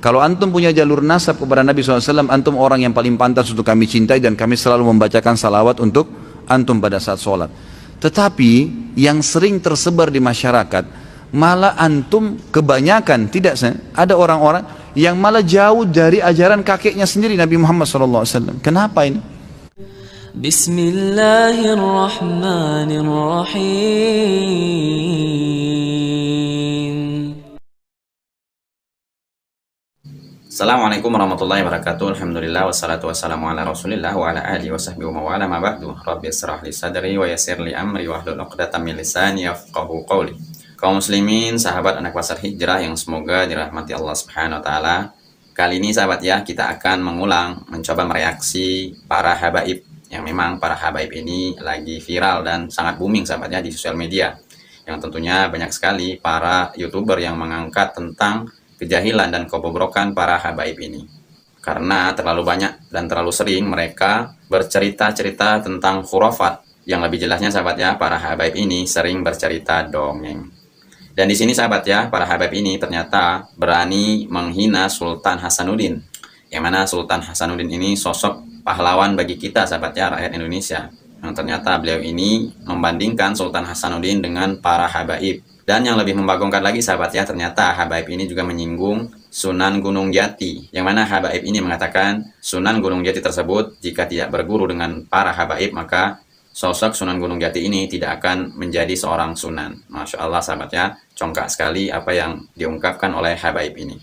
Kalau antum punya jalur nasab kepada Nabi SAW, antum orang yang paling pantas untuk kami cintai dan kami selalu membacakan salawat untuk antum pada saat sholat. Tetapi yang sering tersebar di masyarakat, malah antum kebanyakan, tidak, ada orang-orang yang malah jauh dari ajaran kakeknya sendiri Nabi Muhammad SAW. Kenapa ini? Bismillahirrahmanirrahim. Assalamualaikum warahmatullahi wabarakatuh. Alhamdulillah wassalatu wassalamu ala Rasulillah wa ala alihi wa sahbihi wa ala ma ba'du. Rabbi israh li sadri wa yassir li amri wahlul 'uqdatam min lisani yafqahu qawli. Kaum muslimin, sahabat anak pasar hijrah yang semoga dirahmati Allah Subhanahu wa taala. Kali ini sahabat ya, kita akan mencoba mereaksi para habaib yang memang para habaib ini lagi viral dan sangat booming sahabat ya di sosial media. Yang tentunya banyak sekali para YouTuber yang mengangkat tentang kejahilan dan kebobrokan para habaib ini, karena terlalu banyak dan terlalu sering mereka bercerita-cerita tentang khurafat. Yang lebih jelasnya sahabat ya, para habaib ini sering bercerita dongeng. Dan di sini sahabat ya, para habaib ini ternyata berani menghina Sultan Hasanuddin, yang mana Sultan Hasanuddin ini sosok pahlawan bagi kita sahabat ya, rakyat Indonesia. Yang ternyata beliau ini membandingkan Sultan Hasanuddin dengan para habaib. Dan yang lebih membagongkan lagi sahabat ya, ternyata habaib ini juga menyinggung Sunan Gunung Jati, yang mana habaib ini mengatakan Sunan Gunung Jati tersebut jika tidak berguru dengan para habaib, maka sosok Sunan Gunung Jati ini tidak akan menjadi seorang sunan. Masya Allah sahabat ya, congkak sekali apa yang diungkapkan oleh habaib ini.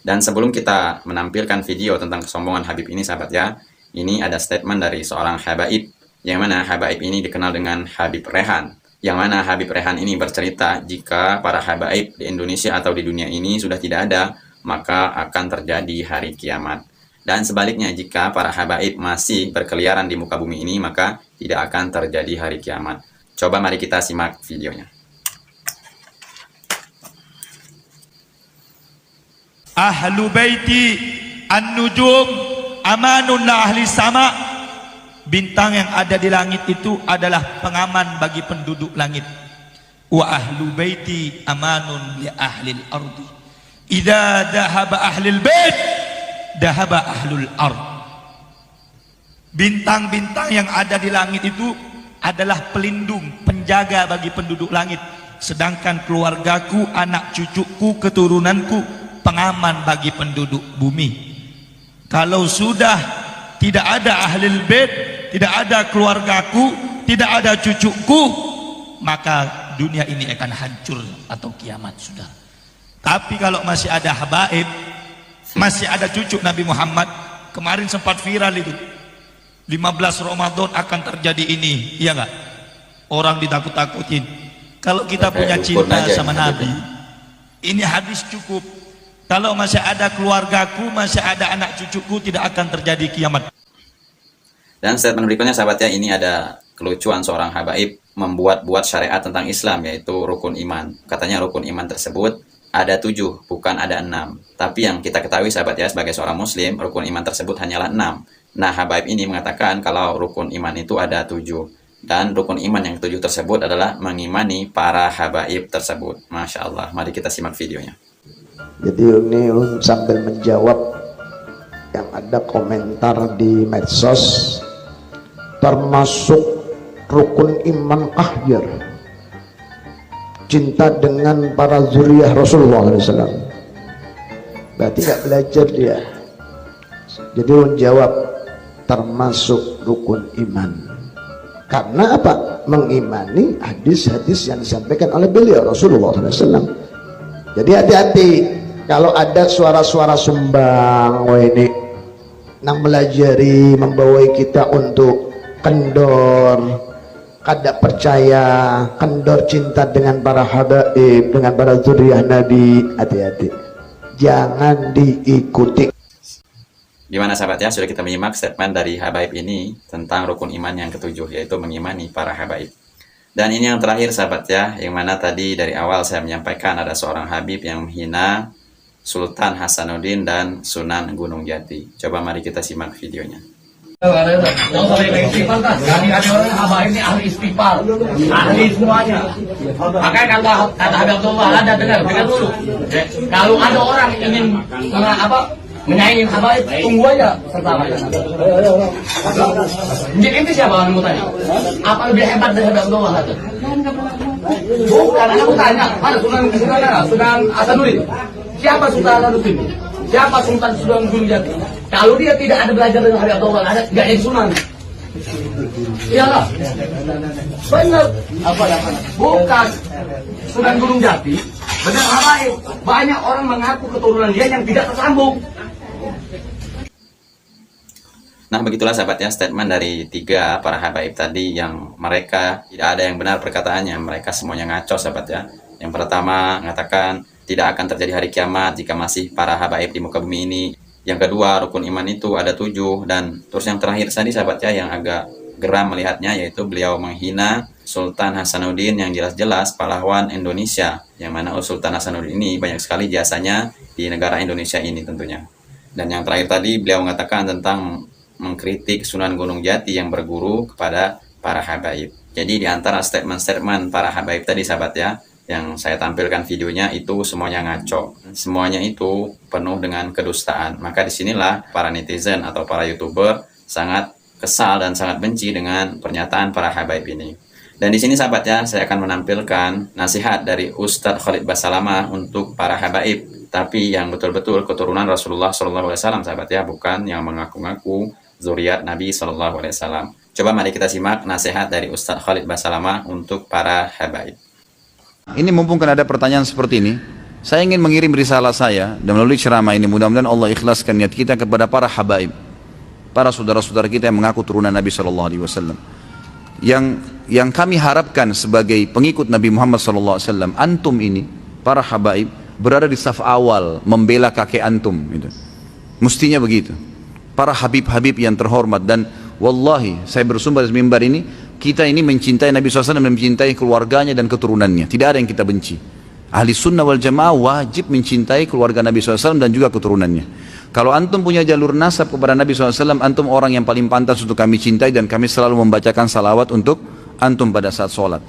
Dan sebelum kita menampilkan video tentang kesombongan Habib ini sahabat ya, ini ada statement dari seorang habaib, yang mana habaib ini dikenal dengan Habib Rehan. Yang mana Habib Rehan ini bercerita jika para habaib di Indonesia atau di dunia ini sudah tidak ada, maka akan terjadi hari kiamat. Dan sebaliknya, jika para habaib masih berkeliaran di muka bumi ini, maka tidak akan terjadi hari kiamat. Coba mari kita simak videonya. Ahlu baiti an-nujum amanun la ahli sama'. Bintang yang ada di langit itu adalah pengaman bagi penduduk langit. Wa ahlu baiti amanun li ahlil ardi. Idza dhahaba ahlul bait dhahaba ahlul ard. Bintang-bintang yang ada di langit itu adalah pelindung, penjaga bagi penduduk langit. Sedangkan keluargaku, anak cucuku, keturunanku pengaman bagi penduduk bumi. Kalau sudah tidak ada ahlul bait, tidak ada keluargaku, tidak ada cucuku, maka dunia ini akan hancur atau kiamat sudah. Tapi kalau masih ada habaib, masih ada cucu Nabi Muhammad, kemarin sempat viral itu 15 Ramadan akan terjadi ini, iya enggak? Orang ditakut-takutin. Kalau kita punya cinta sama Nabi, ini hadis cukup. Kalau masih ada keluargaku, masih ada anak cucuku, tidak akan terjadi kiamat. Dan statement berikutnya sahabat ya, ini ada kelucuan seorang habaib membuat syariat tentang Islam, yaitu rukun iman. Katanya rukun iman tersebut ada 7, bukan ada 6. Tapi yang kita ketahui sahabat ya, sebagai seorang muslim, rukun iman tersebut hanyalah 6. Nah habaib ini mengatakan kalau rukun iman itu ada 7. Dan rukun iman yang 7 tersebut adalah mengimani para habaib tersebut. Masya Allah, mari kita simak videonya. Jadi ini sambil menjawab yang ada komentar di medsos, termasuk rukun iman akhir cinta dengan para zuriyah Rasulullah SAW. Berarti nggak belajar dia. Jadi menjawab termasuk rukun iman. Karena apa? Mengimani hadis-hadis yang disampaikan oleh beliau Rasulullah SAW. Jadi hati-hati kalau ada suara-suara sumbang, wah ini nang melajari membawai kita untuk kendor, kada percaya, kendor cinta dengan para habaib, dengan para zuriyah Nabi. Hati-hati, jangan diikuti. Gimana sahabat ya, sudah kita menyimak statement dari habaib ini tentang rukun iman yang ke-7, yaitu mengimani para habaib. Dan ini yang terakhir sahabat ya, yang mana tadi dari awal saya menyampaikan ada seorang habib yang menghina Sultan Hasanuddin dan Sunan Gunung Jati. Coba mari kita simak videonya. Yang sampai ke istighfar kan? Kami orang habaib ini ahli istighfar, ahli semuanya. Makanya kata Habib Abdullah ada dengar dulu. Kalau ada orang ingin menyaingi habaib, tunggu aja pertama. Jadi itu siapa orang tanya? Apa lebih hebat dari Habib Abdullah itu? Bukan, aku tanya. Mana Sunan Hasanuddin? Siapa Sultan Hasanuddin? Siapa Sultan Gunung Jati? Kalau dia tidak ada belajar dengan Habib Abdullah, nggak jadi sunan. Iyalah, benar. Bukan Sunan Gunung Jati, benar habaib. Banyak orang mengaku keturunan dia yang tidak tersambung. Nah, begitulah sahabat ya statement dari 3 para habaib tadi yang mereka tidak ada yang benar perkataannya, mereka semuanya ngaco sahabat ya. Yang pertama mengatakan tidak akan terjadi hari kiamat jika masih para habaib di muka bumi ini. Yang kedua, rukun iman itu ada 7, dan terus yang terakhir tadi sahabat ya yang agak geram melihatnya, yaitu beliau menghina Sultan Hasanuddin yang jelas-jelas pahlawan Indonesia, yang mana Sultan Hasanuddin ini banyak sekali jasanya di negara Indonesia ini tentunya. Dan yang terakhir tadi beliau mengatakan tentang mengkritik Sunan Gunung Jati yang berguru kepada para habaib. Jadi di antara statement-statement para habaib tadi sahabat ya, yang saya tampilkan videonya itu semuanya ngaco. Semuanya itu penuh dengan kedustaan. Maka disinilah para netizen atau para YouTuber sangat kesal dan sangat benci dengan pernyataan para habaib ini. Dan di sini sahabat ya, saya akan menampilkan nasihat dari Ustadz Khalid Basalamah untuk para habaib, tapi yang betul-betul keturunan Rasulullah SAW sahabat ya, bukan yang mengaku-ngaku zuriat Nabi SAW. Coba mari kita simak nasihat dari Ustadz Khalid Basalamah untuk para habaib. Ini mumpung kan ada pertanyaan seperti ini, saya ingin mengirim risalah saya dan melalui ceramah ini mudah-mudahan Allah ikhlaskan niat kita kepada para habaib, para saudara-saudara kita yang mengaku turunan Nabi SAW. Yang kami harapkan sebagai pengikut Nabi Muhammad SAW, antum ini, para habaib, berada di saf awal membela kakek antum. Gitu. Mestinya begitu. Para habib-habib yang terhormat, dan wallahi saya bersumpah di mimbar ini, kita ini mencintai Nabi SAW dan mencintai keluarganya dan keturunannya. Tidak ada yang kita benci. Ahli sunnah wal jamaah wajib mencintai keluarga Nabi SAW dan juga keturunannya. Kalau antum punya jalur nasab kepada Nabi SAW, antum orang yang paling pantas untuk kami cintai, dan kami selalu membacakan salawat untuk antum pada saat sholat.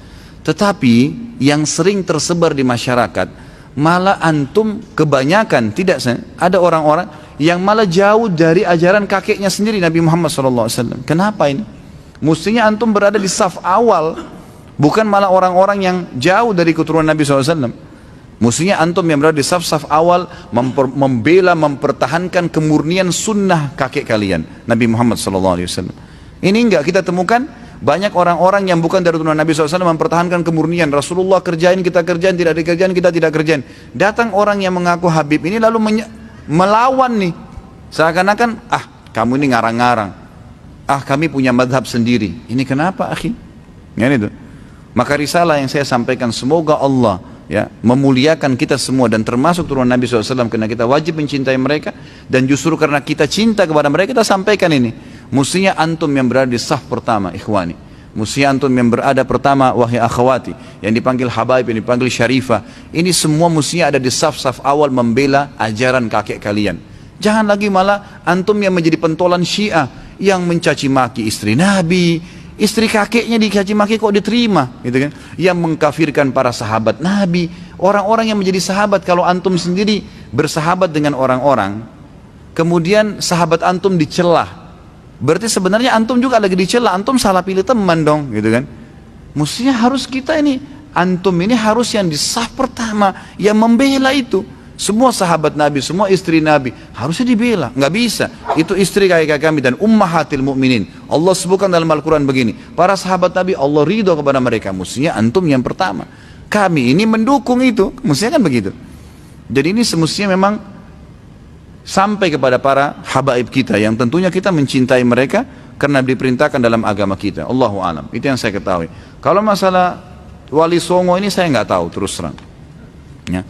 Tetapi yang sering tersebar di masyarakat, malah antum kebanyakan, tidak ada orang-orang yang malah jauh dari ajaran kakeknya sendiri Nabi Muhammad SAW. Kenapa ini? Mestinya antum berada di saf awal, bukan malah orang-orang yang jauh dari keturunan Nabi SAW. Mestinya antum yang berada di saf-saf awal membela, mempertahankan kemurnian sunnah kakek kalian Nabi Muhammad SAW. Ini enggak kita temukan banyak orang-orang yang bukan dari keturunan Nabi SAW mempertahankan kemurnian. Rasulullah kerjain, kita kerjain, tidak dikerjain, kita tidak kerjain. Datang orang yang mengaku habib ini lalu melawan nih, seakan-akan kamu ini ngarang-ngarang, kami punya madhab sendiri. Ini kenapa akhi? Ya, itu. Maka risalah yang saya sampaikan, semoga Allah ya memuliakan kita semua dan termasuk turunan Nabi SAW, karena kita wajib mencintai mereka, dan justru karena kita cinta kepada mereka kita sampaikan ini. Mestinya antum yang berada di saf pertama, ikhwani. Mestinya antum yang berada pertama, wahai akhwati, yang dipanggil habaib, yang dipanggil syarifah. Ini semua mestinya ada di saf-saf awal membela ajaran kakek kalian. Jangan lagi malah antum yang menjadi pentolan Syiah, yang mencaci maki istri Nabi, istri kakeknya dicaci maki kok diterima, gitu kan? Yang mengkafirkan para sahabat Nabi, orang-orang yang menjadi sahabat. Kalau antum sendiri bersahabat dengan orang-orang, kemudian sahabat antum dicelah, berarti sebenarnya antum juga lagi dicela, antum salah pilih teman dong, gitu kan? Mestinya harus kita ini, antum ini harus yang di saf pertama, yang membela itu. Semua sahabat Nabi, semua istri Nabi harusnya dibela. Nggak bisa, itu istri kakek kami dan ummahatil mu'minin. Allah sebutkan dalam Al-Quran begini, para sahabat Nabi Allah ridho kepada mereka. Mestinya antum yang pertama, kami ini mendukung itu, mestinya kan begitu. Jadi ini semestinya memang sampai kepada para habaib kita, yang tentunya kita mencintai mereka karena diperintahkan dalam agama kita. Allahu alam, itu yang saya ketahui. Kalau masalah Wali Songo ini saya nggak tahu terus terang ya.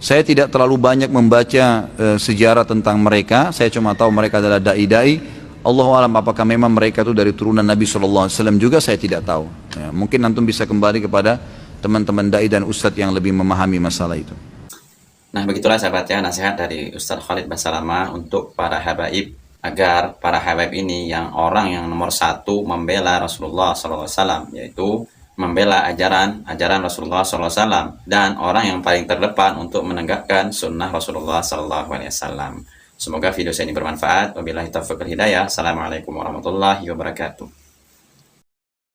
Saya tidak terlalu banyak membaca sejarah tentang mereka. Saya cuma tahu mereka adalah dai-dai. Allahu alam, apakah memang mereka itu dari turunan Nabi SAW juga saya tidak tahu ya. Mungkin antum bisa kembali kepada teman-teman dai dan ustadz yang lebih memahami masalah itu. Nah, begitulah sahabat ya nasihat dari Ustadz Khalid Basalamah untuk para habaib agar para habaib ini yang orang yang nomor satu membela Rasulullah SAW, yaitu membela ajaran Rasulullah SAW, dan orang yang paling terdepan untuk menegakkan sunnah Rasulullah SAW. Semoga video saya ini bermanfaat. Wabillahi taufiq wal hidayah. Assalamualaikum warahmatullahi wabarakatuh.